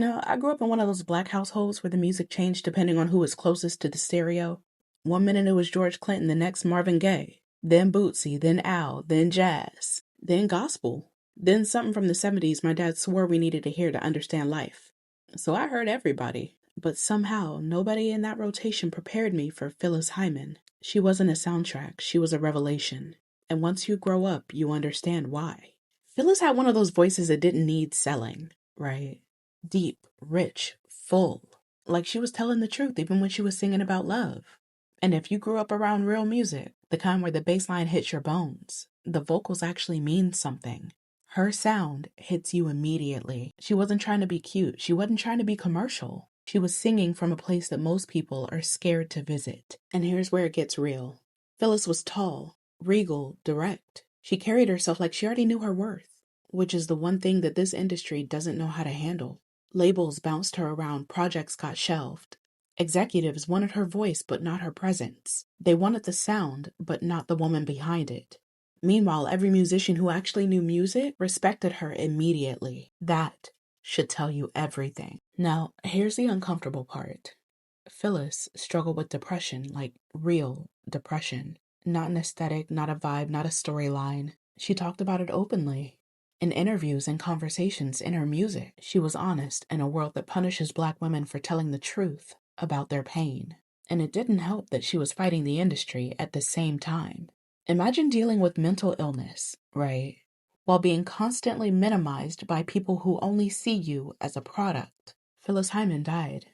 I grew up in one of those black households where the music changed depending on who was closest to the stereo. One minute it was George Clinton, the next Marvin Gaye, then Bootsy, then Al, then jazz, then gospel, then something from the 70s my dad swore we needed to hear to understand life. So I heard everybody, but somehow nobody in that rotation prepared me for Phyllis Hyman. She wasn't a soundtrack, she was a revelation. And once you grow up, you understand why. Phyllis had one of those voices that didn't need selling, right? Deep, rich, full. Like she was telling the truth even when she was singing about love. And if you grew up around real music, the kind where the bass line hits your bones, the vocals actually mean something. Her sound hits you immediately. She wasn't trying to be cute. She wasn't trying to be commercial. She was singing from a place that most people are scared to visit. And here's where it gets real. Phyllis was tall, regal, direct. She carried herself like she already knew her worth, which is the one thing that this industry doesn't know how to handle. Labels bounced her around, projects got shelved. Executives wanted her voice but not her presence. They wanted the sound but not the woman behind it. Meanwhile, every musician who actually knew music respected her immediately. That should tell you everything. Now, here's the uncomfortable part. Phyllis struggled with depression, like real depression. Not an aesthetic, not a vibe, not a storyline. She talked about it openly. In interviews and conversations in her music, she was honest in a world that punishes Black women for telling the truth about their pain. And it didn't help that she was fighting the industry at the same time. Imagine dealing with mental illness, right? While being constantly minimized by people who only see you as a product. Phyllis Hyman died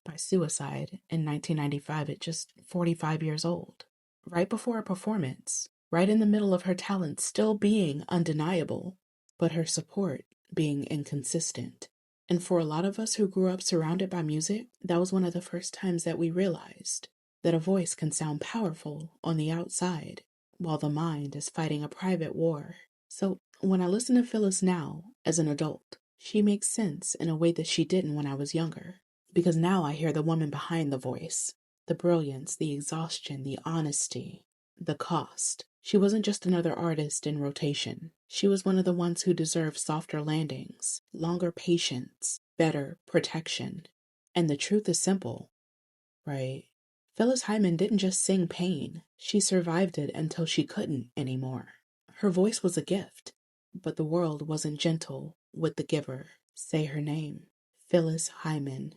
by suicide in 1995 at just 45 years old. Right before a performance, right in the middle of her talent still being undeniable, but her support being inconsistent. And for a lot of us who grew up surrounded by music, that was one of the first times that we realized that a voice can sound powerful on the outside, while the mind is fighting a private war. So when I listen to Phyllis now, as an adult, she makes sense in a way that she didn't when I was younger. Because now I hear the woman behind the voice, the brilliance, the exhaustion, the honesty, the cost. She wasn't just another artist in rotation. She was one of the ones who deserved softer landings, longer patience, better protection. And the truth is simple, right? Phyllis Hyman didn't just sing pain. She survived it until she couldn't anymore. Her voice was a gift, but the world wasn't gentle with the giver. Say her name, Phyllis Hyman.